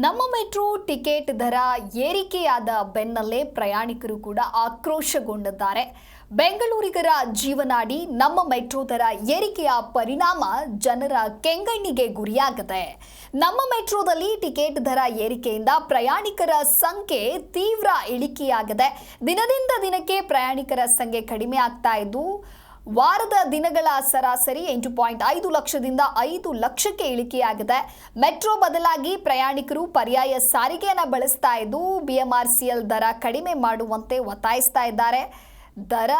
ನಮ್ಮ metro ticket ದರ ಏರಿಕೆಯಾದ ಬೆನ್ನಲ್ಲೇ ಪ್ರಯಾಣಿಕರು ಕೂಡ ಆಕ್ರೋಶಗೊಂಡಿದ್ದಾರೆ. ಬೆಂಗಳೂರಿಗರ ಜೀವನಾಡಿ ನಮ್ಮ ಮೆಟ್ರೋ ದರ ಏರಿಕೆಯ ಪರಿಣಾಮ ಜನರ ಕೆಂಗಣ್ಣಿಗೆ ಗುರಿಯಾಗಿದೆ. ನಮ್ಮ ಮೆಟ್ರೋದಲ್ಲಿ ಟಿಕೆಟ್ ದರ ಏರಿಕೆಯಿಂದ ಪ್ರಯಾಣಿಕರ ಸಂಖ್ಯೆ ತೀವ್ರ ಇಳಿಕೆಯಾಗಿದೆ. ದಿನದಿಂದ ದಿನಕ್ಕೆ ಪ್ರಯಾಣಿಕರ ಸಂಖ್ಯೆ ಕಡಿಮೆ ಆಗ್ತಾ ಇದ್ದು ವಾರದ ದಿನಗಳ ಸರಾಸರಿ 8.5 ಲಕ್ಷದಿಂದ 5 ಲಕ್ಷಕ್ಕೆ ಇಳಿಕೆಯಾಗಿದೆ. ಮೆಟ್ರೋ ಬದಲಾಗಿ ಪ್ರಯಾಣಿಕರು ಪರ್ಯಾಯ ಸಾರಿಗೆಯನ್ನು ಬಳಸ್ತಾ ಇದ್ದು BMRCL ದರ ಕಡಿಮೆ ಮಾಡುವಂತೆ ಒತ್ತಾಯಿಸ್ತಾ ಇದ್ದಾರೆ. ದರ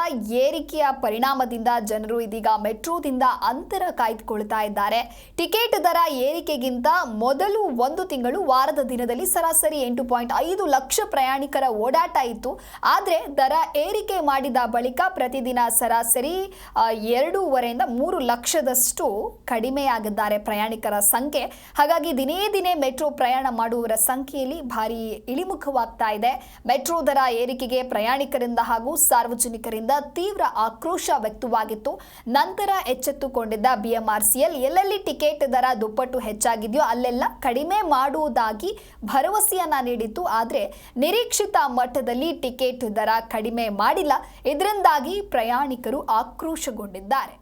ಏರಿಕೆಯ ಪರಿಣಾಮದಿಂದ ಜನರು ಇದೀಗ ಮೆಟ್ರೋದಿಂದ ಅಂತರ ಕಾಯ್ದುಕೊಳ್ತಾ ಇದ್ದಾರೆ. ಟಿಕೆಟ್ ದರ ಏರಿಕೆಗಿಂತ ಮೊದಲು ಒಂದು ತಿಂಗಳು ವಾರದ ದಿನದಲ್ಲಿ ಸರಾಸರಿ 8.5 ಲಕ್ಷ ಪ್ರಯಾಣಿಕರ ಓಡಾಟ ಇತ್ತು. ಆದರೆ ದರ ಏರಿಕೆ ಮಾಡಿದ ಬಳಿಕ ಪ್ರತಿದಿನ ಸರಾಸರಿ 2.5ರಿಂದ 3 ಲಕ್ಷದಷ್ಟು ಕಡಿಮೆಯಾಗಿದ್ದಾರೆ ಪ್ರಯಾಣಿಕರ ಸಂಖ್ಯೆ. ಹಾಗಾಗಿ ದಿನೇ ದಿನೇ ಮೆಟ್ರೋ ಪ್ರಯಾಣ ಮಾಡುವವರ ಸಂಖ್ಯೆಯಲ್ಲಿ ಭಾರಿ ಇಳಿಮುಖವಾಗ್ತಾ ಇದೆ. ಮೆಟ್ರೋ ದರ ಏರಿಕೆಗೆ ಪ್ರಯಾಣಿಕರಿಂದ ಹಾಗೂ ಸಾರ್ವಜನಿಕರಿಂದ ತೀವ್ರ ಆಕ್ರೋಶ ವ್ಯಕ್ತವಾಗಿತ್ತು. ನಂತರ ಎಚ್ಚೆತ್ತುಕೊಂಡಿದ್ದ BMRCL ಎಲ್ಲೆಲ್ಲಿ ಟಿಕೆಟ್ ದರ ದುಪ್ಪಟ್ಟು ಹೆಚ್ಚಾಗಿದೆಯೋ ಅಲ್ಲೆಲ್ಲ ಕಡಿಮೆ ಮಾಡುವುದಾಗಿ ಭರವಸೆಯನ್ನ ನೀಡಿತ್ತು. ಆದರೆ ನಿರೀಕ್ಷಿತ ಮಟ್ಟದಲ್ಲಿ ಟಿಕೆಟ್ ದರ ಕಡಿಮೆ ಮಾಡಿಲ್ಲ. ಇದರಿಂದಾಗಿ ಪ್ರಯಾಣಿಕರು ಆಕ್ರೋಶಗೊಂಡಿದ್ದಾರೆ.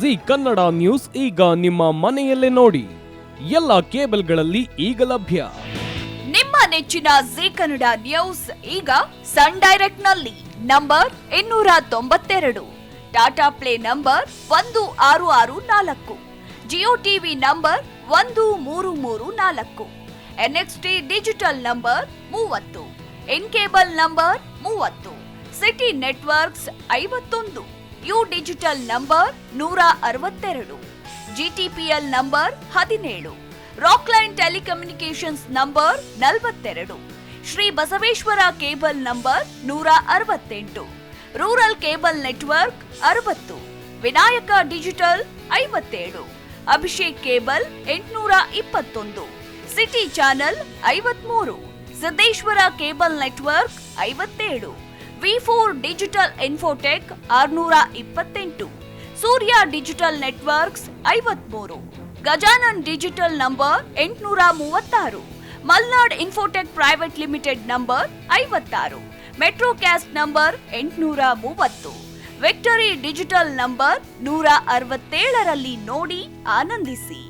ಜಿ ಕನ್ನಡ ನ್ಯೂಸ್ ಈಗ ನಿಮ್ಮ ಮನೆಯಲ್ಲೇ ನೋಡಿ. ಎಲ್ಲ ಕೇಬಲ್ಗಳಲ್ಲಿ ಈಗ ಲಭ್ಯ. ನಿಮ್ಮ ನೆಚ್ಚಿನ ಜಿ ಕನ್ನಡ ನ್ಯೂಸ್ ಈಗ ಸನ್ ಡೈರೆಕ್ಟ್ ನಲ್ಲಿ number 292, Tata play number 1664, Jio TV number 1334, NXT digital number 30, in cable number 30, city networks 51, U digital number 162, GTPL number 17, Rockline telecommunications number 42, Shri Basaveshwara cable number 168, rural cable network 60, Vinayaka digital 57, Abhishek cable 821, city channel 53, Siddeshwara cable network 57, V4 digital Infotech 628, Surya digital networks 53, Gajanan digital number 836, Malnad Infotech private limited number 56, Metrocast number 830, Victory digital number 167ರಲ್ಲಿ ನೋಡಿ ಆನಂದಿಸಿ.